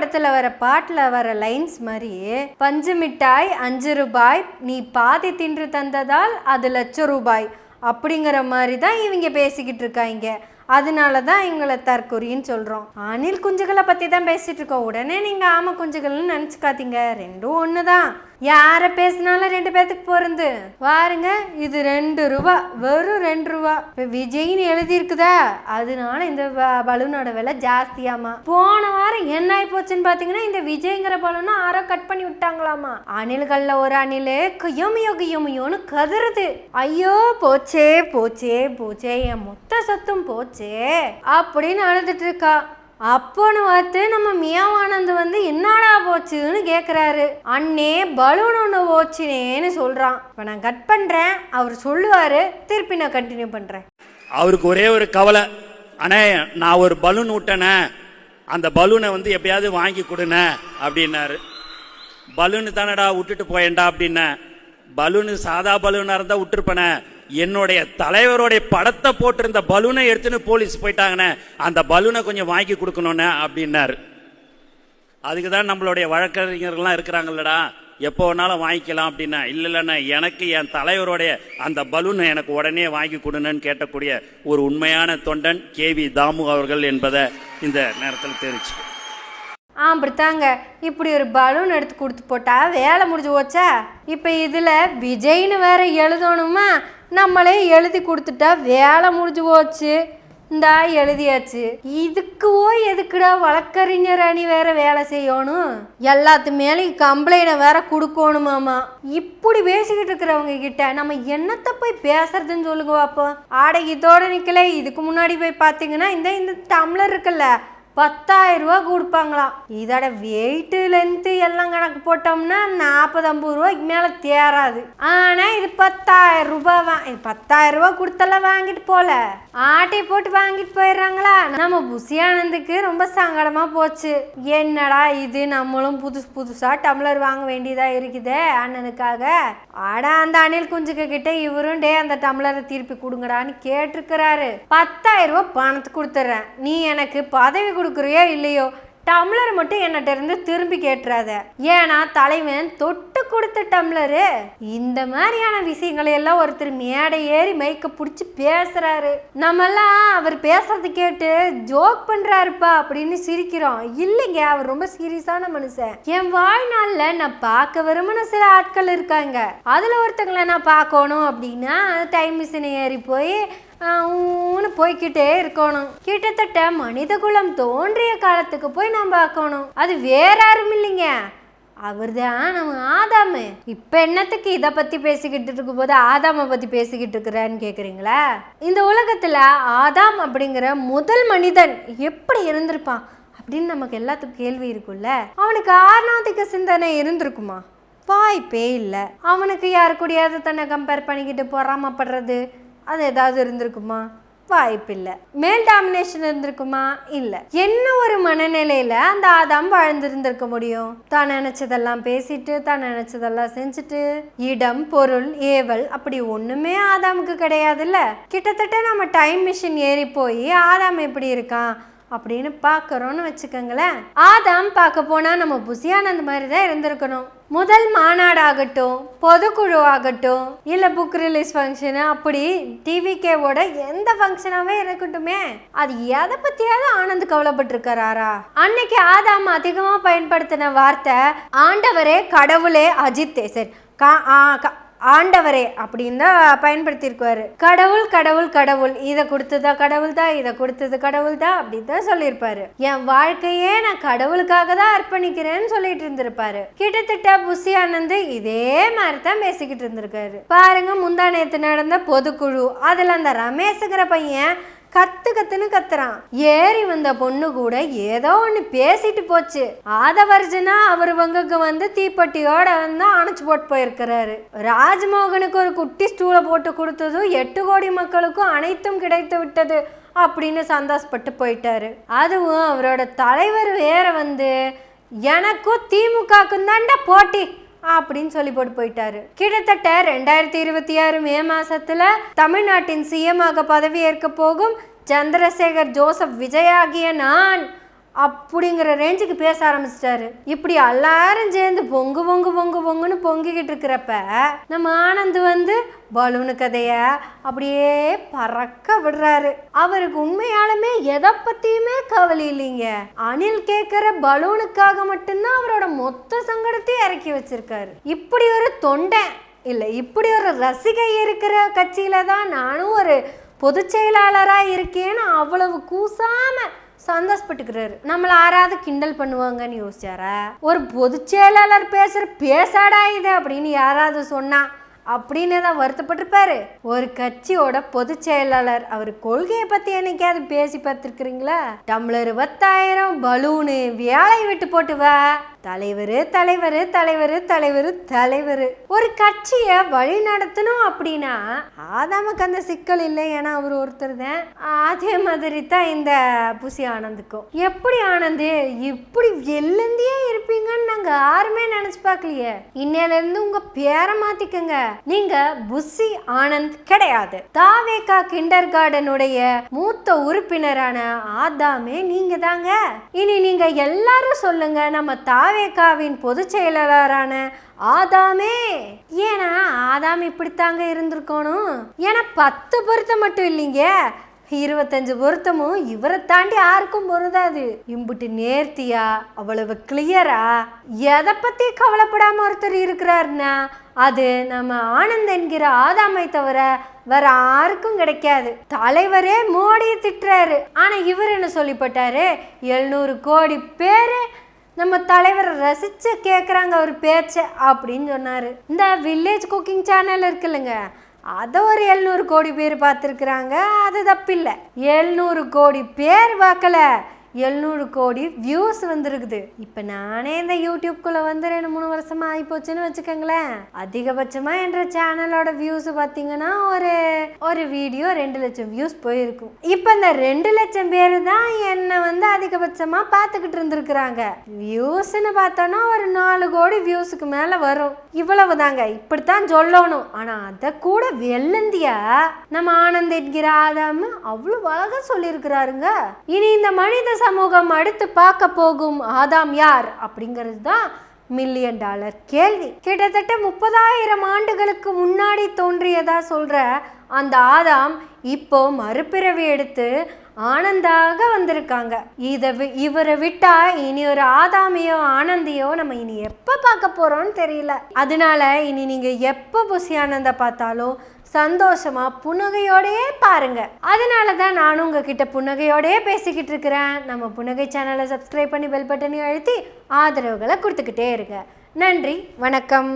படத்துல வர பாட்டுல வர லைன்ஸ் மாதிரி, பஞ்சு மிட்டாய் 5 ரூபாய், நீ பாதி தின்று தந்ததால் அது ₹1,00,000 அப்படிங்கிற மாதிரி தான் இவங்க பேசிக்கிட்டு இருக்காங்க. அதனால தான் இவங்களை தற்கொறின்னு சொல்கிறோம். அணில் குஞ்சுகளை பற்றி தான் பேசிகிட்டு இருக்கோம். உடனே நீங்கள் ஆமை குஞ்சுகள்னு நினச்சிக்காதீங்க, ரெண்டும் ஒன்று தான். யாரை பேசினாலும் 2 பேத்துக்கு பொருந்து பாருங்க. இது ₹2, வெறும் ₹2. இப்போ விஜய்னு எழுதியிருக்குதா, அதனால இந்த பலூனோட விலை ஜாஸ்தியாமா. போன வாரம் என்ன ஆகி போச்சுன்னு பார்த்தீங்கன்னா, இந்த விஜய்ங்கிற பலூனை யாரோ கட் பண்ணி விட்டாங்களாமா. அணில்களில் ஒரு அணில் கையோமையோன்னு கதறுது. ஐயோ போச்சே போச்சே போச்சே, என் மொத்த சத்தும் போச்சே அப்படின்னு அழுதுட்டு இருக்கா. அப்போன்னு பார்த்து நம்ம மியாவானந்த் வந்து என்னடா போச்சுன்னு கேட்குறாரு. அண்ணே பலூன் ஒன்று போச்சுனேன்னு சொல்கிறான். இப்போ நான் கட் பண்ணுறேன், அவர் சொல்லுவார், திருப்பி நான் கண்டினியூ பண்ணுறேன். அவருக்கு ஒரே ஒரு கவலை, அண்ணே நான் ஒரு பலூன் விட்டேனே, அந்த பலூனை வந்து எப்படியாவது வாங்கி கொடுனே அப்படின்னாரு. பலூனு தானடா விட்டுட்டு போயேன்டா அப்படின்ன. பலூனு சாதா பலூனாக இருந்தால் விட்டுருப்பேனே, என்னுடைய தலைவருடைய படத்தை போட்டிருந்த பலூனை எடுத்துன்னு போலீஸ் போயிட்டாங்கண்ணே, அந்த பலூனை கொஞ்சம் வாங்கி கொடுக்கணும்னே அப்படின்னாரு. அதுக்கு தான் நம்மளுடைய வழக்கறிஞர்கள்லாம் இருக்கிறாங்கல்லடா, எப்போ வேணாலும் வாங்கிக்கலாம் அப்படின்னா. இல்லைண்ணா, எனக்கு என் தலைவருடைய அந்த பலூனை எனக்கு உடனே வாங்கி கொடுன்னு கேட்டக்கூடிய ஒரு உண்மையான தொண்டன் KV தாமு அவர்கள் என்பதை இந்த நேரத்தில் தெரிவிச்சு. அப்படித்தாங்க, இப்படி ஒரு பலூன் எடுத்து கொடுத்து போட்டா வேலை முடிஞ்சு போச்சா. இப்போ இதில் விஜய்னு வேற எழுதணுமா, நம்மளே எழுதி கொடுத்துட்டா வேலை முடிஞ்சு போச்சு. இந்தா எழுதியாச்சு. இதுக்கு எதுக்குடா வழக்கறிஞர் அணி வேற வேலை செய்யணும், எல்லாத்து மேலேயும் கம்ப்ளைண்டை வேற கொடுக்கணுமாமா. இப்படி பேசிக்கிட்டு இருக்கிறவங்க கிட்ட நம்ம என்னத்தை போய் பேசுறதுன்னு சொல்லுங்க பார்ப்போம். ஆடையத்தோட நிக்கல. இதுக்கு முன்னாடி போய் பார்த்தீங்கன்னா இந்த டம்ளர் இருக்குல்ல, 10,000 ரூபா கொடுப்பாங்களாம். இதோட வெயிட்டு லென்த்து எல்லாம் கணக்கு போட்டோம்னா 40-50 ரூபாய்க்கு மேலே தேராது. ஆனால் இது 10,000 ரூபாய். இது 10,000 ரூபா கொடுத்தெல்லாம் வாங்கிட்டு போல, ஆட்டை போட்டு வாங்கிட்டு போயிடுறாங்களா. நம்ம புசியானந்துக்கு ரொம்ப சங்கடமாக போச்சு. என்னடா இது, நம்மளும் புதுசாக டம்ளர் வாங்க வேண்டியதாக இருக்குதே அண்ணனுக்காக. ஆடா அந்த அணில் குஞ்சுக்கு கிட்ட இவரும் அந்த டம்ளரை திருப்பி கொடுங்கடான்னு கேட்டிருக்கிறாரு. 10,000 ரூபா பணத்துக்கு கொடுத்துட்றேன், நீ எனக்கு பதவி கொடுக்குறியோ இல்லையோ, டம்ளர் மட்டும் என்னட்ட இருந்து திரும்பி கேட்டுறாத. ஏன்னா தலைவன் தொட்டு கொடுத்த டம்ளரு. இந்த மாதிரியான விஷயங்களை எல்லாம் ஒருத்தர் மேடை ஏறி மைக்க பிடிச்சி பேசுறாரு. நம்மெல்லாம் அவர் பேசுறது கேட்டு ஜோக் பண்றாருப்பா அப்படின்னு சிரிக்கிறோம். இல்லைங்க, அவர் ரொம்ப சீரியஸான மனுஷன். என் வாழ்நாளில் நான் பார்க்க விரும்பின சில ஆட்கள் இருக்காங்க. அதுல ஒருத்தங்களை நான் பார்க்கணும் அப்படின்னா டைம் மிஷினை ஏறி போய் போய்கிட்டே இருக்கணும். கிட்டத்தட்ட மனித குலம் தோன்றிய காலத்துக்கு போய் நம்ம பார்க்கணும். அது வேற யாரும் இல்லைங்க, அவர் தான் நம்ம ஆதாமு. இப்ப என்னத்துக்கு இதை பத்தி பேசிக்கிட்டு இருக்கும் போது ஆதாமை பத்தி பேசிக்கிட்டு இருக்கிறான்னு கேக்குறீங்களா? இந்த உலகத்துல ஆதாம் அப்படிங்கிற முதல் மனிதன் எப்படி இருந்திருப்பான் அப்படின்னு நமக்கு எல்லாத்துக்கும் கேள்வி இருக்குல்ல. அவனுக்கு ஆணாதிக்க சிந்தனை இருந்திருக்குமா? வாய்ப்பே இல்லை. அவனுக்கு யாரு கூடயாவது தன்னை கம்பேர் பண்ணிக்கிட்டு பொறாமப்படுறது அது ஏதாவது இருந்திருக்குமா? வாய்ப்பில்லை. மேல் டாமினேஷன் இருந்திருக்குமா? இல்லை. என்ன ஒரு மனநிலையில அந்த ஆதாம் வாழ்ந்திருந்திருக்க முடியும்? தான் நினைச்சதெல்லாம் பேசிட்டு, தான் நினைச்சதெல்லாம் செஞ்சுட்டு, இடம் பொருள் ஏவல் அப்படி ஒண்ணுமே ஆதாமுக்கு கிடையாதுல்ல. கிட்டத்தட்ட நம்ம டைம் மிஷின் ஏறி போய் ஆதாம் எப்படி இருக்கான் அப்படின்னு பார்க்குறோன்னு வச்சுக்கோங்களேன். ஆதாம் பார்க்க போனா நம்ம புசியானந்த் மாதிரி தான் இருந்திருக்கணும். முதல் மாநாடாகட்டும், பொதுக்குழு ஆகட்டும், இல்லை புக் ரிலீஸ் ஃபங்க்ஷனு, அப்படி டிவிகேவோட எந்த ஃபங்க்ஷனாகவே இருக்கட்டுமே, அது எதை பற்றியாவது ஆனந்த் கவலைப்பட்டிருக்காரா? அன்னைக்கு ஆதாம் அதிகமாக பயன்படுத்தின வார்த்தை ஆண்டவரே கடவுளே அஜித்தே சரி ஆண்டவரே அப்படின்னு தான் பயன்படுத்தியிருக்குவாரு. கடவுள் கடவுள் கடவுள், இதை கொடுத்ததா கடவுள் தான், இதை கொடுத்தது கடவுள் தான் அப்படின்னு தான் சொல்லியிருப்பாரு. என் வாழ்க்கையே நான் கடவுளுக்காக தான் அர்ப்பணிக்கிறேன்னு சொல்லிட்டு இருந்திருப்பாரு. கிட்டத்தட்ட புசியானந்த் இதே மாதிரி தான் பேசிக்கிட்டு இருந்திருக்காரு. பாருங்க, முந்தா நேத்து நடந்த பொதுக்குழு, அதுல அந்த ரமேஷுங்கிற பையன் கத்துன்னு கத்துறான். ஏறி வந்த பொண்ணு கூட ஏதோ ஒண்ணு பேசிட்டு போச்சு. ஆதவர்ஜனா அவர் வங்குக்கு வந்து தீப்பெட்டியோட வந்து அணைச்சு போட்டு போயிருக்கிறாரு. ராஜ்மோகனுக்கு ஒரு குட்டி ஸ்டூலை போட்டு கொடுத்ததும் 8 கோடி மக்களுக்கும் அனைத்தும் கிடைத்து விட்டது அப்படின்னு சந்தோஷப்பட்டு போயிட்டாரு. அதுவும் அவரோட தலைவர் வேற வந்து எனக்கும் திமுகக்கும் தாண்டா போட்டி அப்படின்னு சொல்லி போட்டு போயிட்டாரு. கிட்டத்தட்ட 2026 மே மாசத்துல தமிழ்நாட்டின் சிஎம் ஆக பதவி ஏற்க போகும் சந்திரசேகர் ஜோசப் விஜய் ஆகிய நான் அப்படிங்கிற ரேஞ்சுக்கு பேச ஆரம்பிச்சிட்டாரு. இப்படி எல்லாரும் சேர்ந்து பொங்கு பொங்கு பொங்கு பொங்குன்னு பொங்கிக்கிட்டு இருக்கிறப்ப நம்ம ஆனந்த் வந்து பலூனு கதைய அப்படியே பறக்க விடுறாரு. அவருக்கு உண்மையாலுமே எதை பத்தியுமே கவலை இல்லைங்க. அனில் கேட்கிற பலூனுக்காக மட்டும்தான் அவரோட மொத்த சங்கடத்தையும் இறக்கி வச்சிருக்காரு. இப்படி ஒரு தொண்டை இல்லை, இப்படி ஒரு ரசிகை இருக்கிற கட்சியில தான் நானும் ஒரு பொதுச் செயலாளரா இருக்கேன்னு அவ்வளவு கூசாம சந்தோஷப்பட்டுக்கிறாரு. நம்மள யாராவது கிண்டல் பண்ணுவாங்கன்னு யோசிச்சாரா? ஒரு பொதுச் செயலாளர் பேசாடா இது அப்படின்னு யாராவது சொன்னா அப்படின்னு தான் வருத்தப்பட்டிருப்பாரு. ஒரு கட்சியோட பொதுச் செயலாளர் அவர் கொள்கையை பத்தி என்னைக்காவது பேசி பார்த்துருக்கிறீங்களா? டம்ளர் 10,000 பலூனு வேலை விட்டு போட்டு வா, தலைவர் தலைவர் தலைவர் தலைவர் தலைவர். ஒரு கட்சியை வழி நடத்தணும் அப்படின்னா ஆதாமுக்கு அந்த சிக்கல் இல்லை, ஏன்னா அவர் ஒருத்தர் தான். அதே மாதிரி தான் இந்த புசி ஆனந்துக்கும். எப்படி ஆனந்து இப்படி வெள்ளந்தியே இருப்பீங்கன்னு நாங்க யாருமே நினைச்சு பார்க்கலையே. இன்னையில இருந்து உங்க பேரை மாத்திக்கங்க, நீங்க புசி ஆனந்த் கிடையாது. தாவேகா கிண்டர் கார்டனுடைய மூத்த உறுப்பினரான ஆதாமே நீங்க தாங்க. இனி நீங்க எல்லாரும் சொல்லுங்க, நம்ம தாவேகாவின் பொதுச் செயலாளரான ஆதாமே. ஏன்னா ஆதாம் இப்படித்தாங்க இருந்திருக்கணும். ஏன்னா 10 பொருத்தம் மட்டும் இல்லைங்க, 25 பொருத்தமும் இவரை தாண்டி யாருக்கும் பொருந்தாது. இம்புட்டு நேர்த்தியா அவ்வளவு கிளியரா எதை பத்தி கவலைப்படாம ஒருத்தர் இருக்கிறாருன்னா அது நம்ம ஆனந்த் என்கிற ஆதாமை தவிர வேற யாருக்கும் கிடைக்காது. தலைவரே மோடியை திட்டுறாரு, ஆனா இவர் என்ன சொல்லிப்பட்டாரு? 700 கோடி பேரு நம்ம தலைவரை ரசிச்சு கேட்குறாங்க அவர் பேச்ச அப்படின்னு சொன்னாரு. இந்த வில்லேஜ் குக்கிங் சேனல் இருக்குல்லங்க, அதை ஒரு 700 கோடி பேர் பார்த்துருக்குறாங்க. அது தப்பில்லை. 700 கோடி பேர் பார்க்கல, 700 கோடி வியூஸ் வந்துருக்குது. இப்போ நானே இந்த யூடியூப்குள்ளே வந்து 2-3 வருஷமா ஆகிப்போச்சுன்னு வச்சுக்கோங்களேன். அதிகபட்சமாக என்ற சேனலோட வியூஸ் பார்த்தீங்கன்னா ஒரு வீடியோ 2 லட்சம் வியூஸ் போயிருக்கும். இப்போ இந்த 2 லட்சம் பேர் தான் என்னை வந்து அதிகபட்சமாக பார்த்துக்கிட்டு இருந்திருக்கிறாங்க. வியூஸ்ன்னு பார்த்தோன்னா ஒரு 4 கோடி வியூஸுக்கு மேலே வரும். இவ்வளவு தாங்க, இப்படித்தான் சொல்லணும். ஆனால் அதை கூட வெள்ளந்தியா நம்ம ஆனந்த் என்கிற ஆதாம் அவ்வளோ அழகாக சொல்லியிருக்கிறாருங்க. இனி இந்த மனித சமூகம் அடுத்து பார்க்க போகும் ஆதாம் யார் அப்படிங்கிறது தான் $1 மில்லியன் கேள்வி. கிட்டத்தட்ட 30,000 ஆண்டுகளுக்கு முன்னாடி தோன்றியதா சொல்ற அந்த ஆதாம் இப்போ மறுபிறவி எடுத்து ஆனந்தாக வந்திருக்காங்க. இவரை விட்டா இனி ஒரு ஆதாமியோ ஆனந்தியோ நம்ம இனி எப்ப பார்க்க போறோம்னு தெரியல. அதனால இனி நீங்க எப்ப புசி ஆனந்த பார்த்தாலும் சந்தோஷமா புன்னகையோடையே பாருங்க. அதனால தான் நானும் உங்ககிட்ட புன்னகையோடையே பேசிக்கிட்டு இருக்கிறேன். நம்ம புன்னகை சேனலை சப்ஸ்கிரைப் பண்ணி பெல் பட்டனையும் அழுத்தி ஆதரவுகளை கொடுத்துக்கிட்டே இருங்க. நன்றி, வணக்கம்.